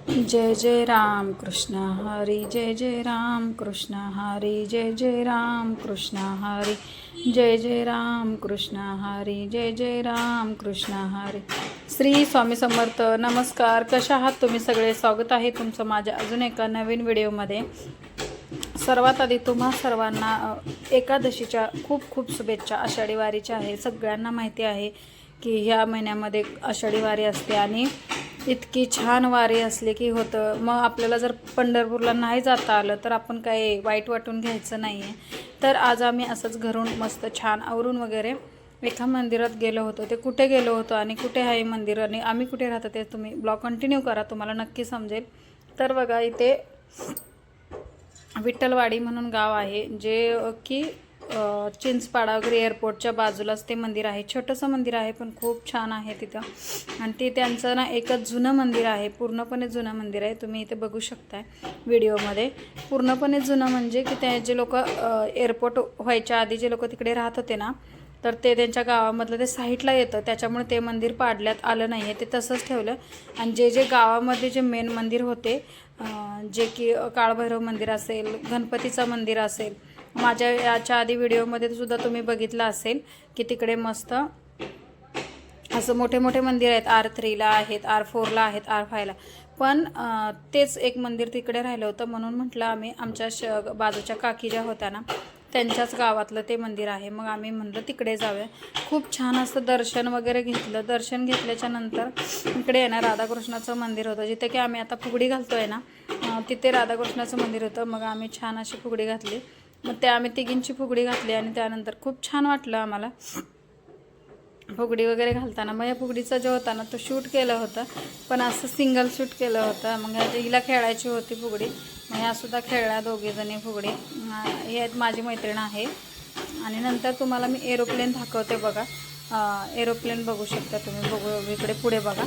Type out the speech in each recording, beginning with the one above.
जय जय राम कृष्ण हरी, जय जय राम कृष्ण हरी, जय जय राम कृष्ण हरी, जय जय राम कृष्ण हरी, जय जय राम कृष्ण हरी. श्री स्वामी समर्थ. नमस्कार. कशा आहात तुम्ही सगळे? स्वागत आहे तुमचं माझ्या अजून एका नवीन व्हिडिओमध्ये. सर्वात आधी तुम्हा सर्वांना एकादशीच्या खूप खूप शुभेच्छा. आषाढी वारीच्या आहे. सगळ्यांना माहिती आहे की ह्या महिन्यामध्ये आषाढी वारी असते आणि इतकी छान वारी असली की होतं. मग आपल्याला जर पंढरपूरला नाही जाता आलं तर आपण काही वाईट वाटून घ्यायचं नाही आहे. तर आज आम्ही असंच घरून मस्त छान आवरून वगैरे एका मंदिरात गेलो होतो. ते कुठे गेलो होतो आणि कुठे आहे मंदिर आणि आम्ही कुठे राहतो ते तुम्ही ब्लॉग कंटिन्यू करा, तुम्हाला नक्की समजेल. तर बघा, इथे विठ्ठलवाडी म्हणून गाव आहे, जे की चिंचपाडा वगैरे एअरपोर्टच्या बाजूलाच ते मंदिर आहे. छोटंसं मंदिर आहे पण खूप छान आहे तिथं. आणि ते त्यांचं ना एकच जुनं मंदिर आहे, पूर्णपणे जुनं मंदिर आहे. तुम्ही इथे बघू शकताय व्हिडिओमध्ये. पूर्णपणे जुनं म्हणजे की ते जे लोक एअरपोर्ट व्हायच्या आधी जे लोक तिकडे राहत होते ना, तर ते त्यांच्या गावामधलं ते साईडला येतं, त्याच्यामुळे ते मंदिर पाडण्यात आलं नाही आहे, ते तसंच ठेवलं. आणि जे जे गावामध्ये जे मेन मंदिर होते, जे की काळभैरव मंदिर असेल, गणपतीचं मंदिर असेल, माझ्या याच्या आधी व्हिडिओमध्ये सुद्धा तुम्ही बघितलं असेल की तिकडे मस्त असं मोठे मोठे मंदिर आहेत. R3ला आहेत, R4ला आहेत, R5ला. पण तेच एक मंदिर तिकडे राहिलं होतं, म्हणून म्हटलं आम्ही आमच्या बाजूच्या काकी ज्या होत्या ना, त्यांच्याच गावातलं ते मंदिर आहे. मग आम्ही म्हणलं तिकडे जाऊया. खूप छान असं दर्शन वगैरे घेतलं. दर्शन घेतल्याच्या नंतर इकडे आहे ना राधाकृष्णाचं मंदिर होतं, जिथे की आम्ही आता फुगडी घालतोय ना, तिथे राधाकृष्णाचं मंदिर होतं. मग आम्ही छान अशी फुगडी घातली. मग ते आम्ही तिघींची फुगडी घातली आणि त्यानंतर खूप छान वाटलं आम्हाला फुगडी वगैरे घालताना. मग या फुगडीचा जो होता ना तो शूट केलं होतं, पण असं सिंगल शूट केलं होतं. मग हिला खेळायची होती फुगडी, मग ह्यासुद्धा खेळल्या दोघीजणी फुगडी. ही आहेत माझी मैत्रीण आहे. आणि नंतर तुम्हाला मी एरोप्लेन दाखवते बघा. एरोप्लेन बघू शकता तुम्ही. बघू इकडे पुढे बघा,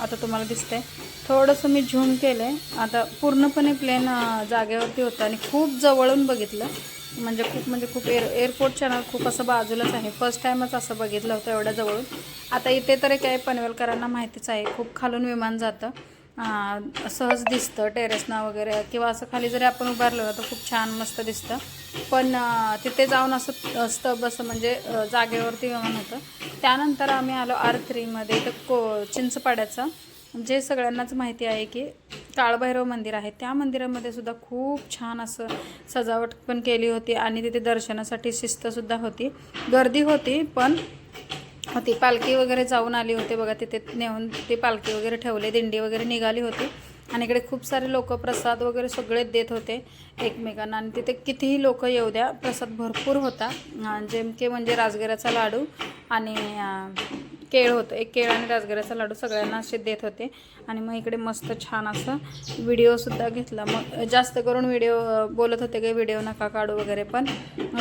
आता तुम्हाला दिसतंय. थोडंसं मी झूम केलं आहे. आता पूर्णपणे प्लेन जागेवरती होतं आणि खूप जवळून बघितलं, म्हणजे खूप एअरपोर्टच्या ना खूप असं बाजूलाच आहे. फर्स्ट टाईमच असं बघितलं होतं एवढ्या जवळून. आता इथे तर काय पनवेलकरांना माहितीच आहे, खूप खालून विमान जातं, सहज दिसतं टेरेसना वगैरे, किंवा असं खाली जरी आपण उभारलो ना तर खूप छान मस्त दिसतं. पण तिथे जाऊन असं स्तब असं म्हणजे जागेवरती विमान होतं. त्यानंतर आम्ही आलो R3मध्ये. तर चिंचपाड्याचं जे सगळ्यांनाच माहिती आहे की काळभैरव मंदिर आहे, त्या मंदिरामध्ये सुद्धा खूप छान असं सजावट पण केली होती आणि तिथे दर्शनासाठी शिस्तसुद्धा होती. गर्दी होती पण होती. पालखी वगैरे जाऊन आली होती बघा, तिथे नेऊन ती पालखी वगैरे ठेवले, दिंडी वगैरे निघाली होती. आणि इकडे खूप सारे लोक प्रसाद वगैरे सगळे देत होते एकमेकांना. आणि तिथे कितीही लोक येऊ द्या, प्रसाद भरपूर होता. जेमके म्हणजे राजगिराचा लाडू आणि केळ होतं. एक केळ आणि राजगिराचा लाडू सगळ्यांना असे देत होते. आणि मग इकडे मस्त छान असं व्हिडिओसुद्धा घेतला. मग जास्त करून व्हिडिओ बोलत होते की व्हिडिओ नका काढू वगैरे, पण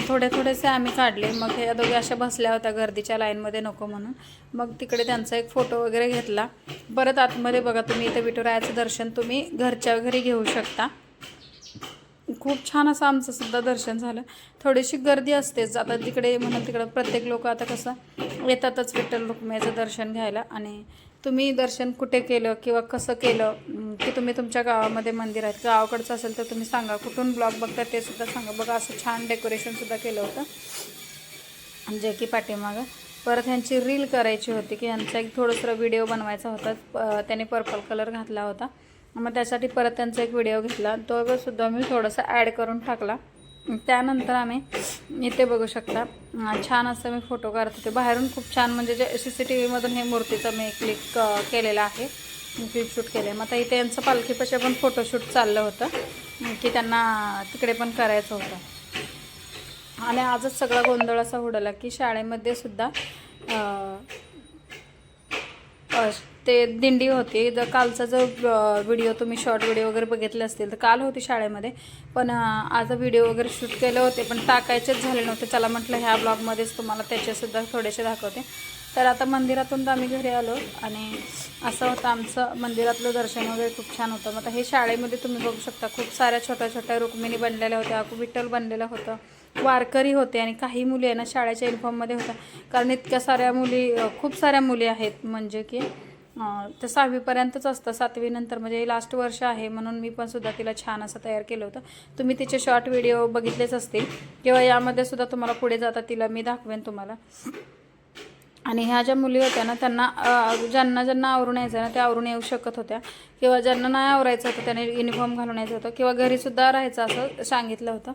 थोडेसे आम्ही काढले. मग ह्या दोघी अशा बसल्या होत्या गर्दीच्या लाईनमध्ये नको म्हणून. मग तिकडे त्यांचा एक फोटो वगैरे घेतला. परत आतमध्ये बघा तुम्ही, इथं विठुरायाचं दर्शन तुम्ही घरच्या घरी घेऊ शकता. खूप छान असं आमचं सुद्धा दर्शन झालं. थोडीशी गर्दी असतेच आता तिकडे, म्हणून तिकडं प्रत्येक लोक आता कसं येतातच विठ्ठल रुक्मिणीचं दर्शन घ्यायला. आणि तुम्ही दर्शन कुठे केलं किंवा कसं केलं, की तुम्ही तुमच्या गावामध्ये मंदिर आहेत, गावाकडचं असेल तर तुम्ही सांगा, कुठून ब्लॉग बघता ते सुद्धा सांगा. बघा असं छान डेकोरेशनसुद्धा केलं होतं जे की पाठीमागं. परत ह्यांची रील करायची होती की ह्यांचा एक थोडंसं व्हिडिओ बनवायचा होता. त्याने पर्पल कलर घातला होता, मग त्यासाठी परत त्यांचा एक व्हिडिओ घेतला, तो सुद्धा मी थोडासा ॲड करून टाकला. त्यानंतर आम्ही इथे बघू शकता छान असं मी फोटो काढत होते बाहेरून. खूप छान म्हणजे जे CCTVमधून हे मूर्तीचं मी क्लिक केलेलं आहे, क्लिप शूट केलं आहे. मग आता इथे यांचं पालखीपाशी पण फोटोशूट चाललं होतं की त्यांना तिकडे पण करायचं होतं. आणि आजच सगळा गोंधळ असा उडाला की शाळेमध्ये सुद्धा ते दिंडी होती. कालचा जो व्हिडिओ तुम्ही शॉर्ट व्हिडिओ वगैरे बघितले असतील तर काल होती शाळेमध्ये, पण आज व्हिडिओ वगैरे शूट केले होते पण टाकायचेच झाले नव्हते. चला म्हटलं ह्या ब्लॉगमध्येच तुम्हाला त्याचेसुद्धा थोडेसे दाखवते. तर आता मंदिरातून तर आम्ही घरी आलो आणि असं होतं आमचं मंदिरातलं दर्शन वगैरे खूप छान होतं. मग आता हे शाळेमध्ये तुम्ही बघू शकता खूप साऱ्या छोट्या छोट्या रुक्मिणी बनलेल्या होत्या, विठ्ठल बनलेलं होतं, वारकरी होते. आणि काही मुली आहे ना शाळेच्या युनिफॉर्ममध्ये होत्या, कारण इतक्या साऱ्या मुली, खूप साऱ्या मुली आहेत म्हणजे की ते 6वीपर्यंतच असतं, 7वी नंतर म्हणजे लास्ट वर्ष आहे म्हणून मी पण सुद्धा तिला छान असं तयार केलं होतं. तुम्ही तिचे शॉर्ट व्हिडिओ बघितलेच असतील किंवा यामध्ये सुद्धा तुम्हाला पुढे जाता तिला मी दाखवेन तुम्हाला. आणि ह्या ज्या मुली होत्या ना त्यांना ज्यांना आवरून यायचं ना त्या आवरून येऊ शकत होत्या, किंवा ज्यांना नाही आवरायचं होतं त्याने युनिफॉर्म घालून यायचं होतं, किंवा घरीसुद्धा राहायचं असं सांगितलं होतं.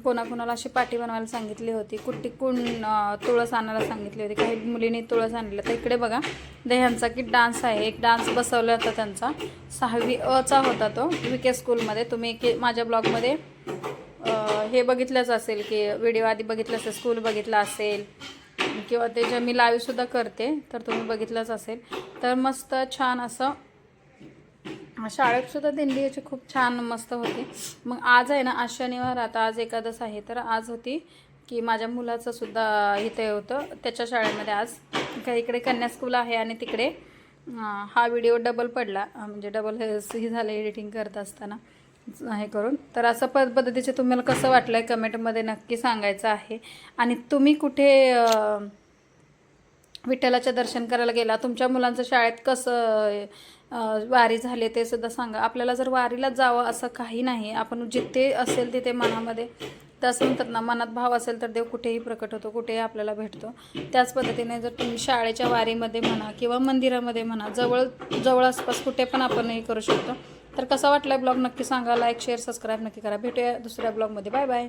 कोणाकोणाला अशी पाटी बनवायला सांगितली होती, तुळस आणायला सांगितली होती, काही मुलींनी तुळस आणलेलं. तर इकडे बघा ह्यांचा की डान्स आहे, एक डान्स बसवला होता त्यांचा 6वी अचा होता तो विके स्कूलमध्ये. तुम्ही माझ्या ब्लॉगमध्ये हे बघितलंच असेल की व्हिडिओ आधी बघितलं असेल, स्कूल बघितला असेल किंवा ते जे मी लाईव्हसुद्धा करते तर तुम्ही बघितलंच असेल. तर मस्त छान असं शाळेतसुद्धा दिंडी याची खूप छान मस्त होती. मग आज आहे ना, आज शनिवार, आता आज एकादश आहे, तर आज होती की माझ्या मुलाचं सुद्धा इथे होतं त्याच्या शाळेमध्ये आज. इकडे कन्या स्कूल आहे आणि तिकडे हा व्हिडिओ डबल पडला, म्हणजे डबल हे झालं एडिटिंग करत असताना हे करून. तर असं पद्धतीचे तुम्हाला कसं वाटलं आहे कमेंटमध्ये नक्की सांगायचं आहे. आणि तुम्ही कुठे विठ्ठलाचं दर्शन करायला गेला, तुमच्या मुलांचं शाळेत कसं वारी झाले ते सुद्धा सांगा. आपल्याला जर वारीला जावं असं काही नाही, आपण जिथे असेल तिथे मनामध्ये तसं म्हणतात ना, मनात भाव असेल तर देव कुठेही प्रकट होतो, कुठेही आपल्याला भेटतो. त्याच पद्धतीने जर तुम्ही शाळेच्या वारीमध्ये म्हणा किंवा मंदिरामध्ये म्हणा, जवळ आसपास कुठे पण आपण हे करू शकतो. तर कसा वाटला ब्लॉग नक्की सांगा. लाईक शेअर सबस्क्राईब नक्की करा. भेटूया दुसऱ्या ब्लॉगमध्ये. Bye bye.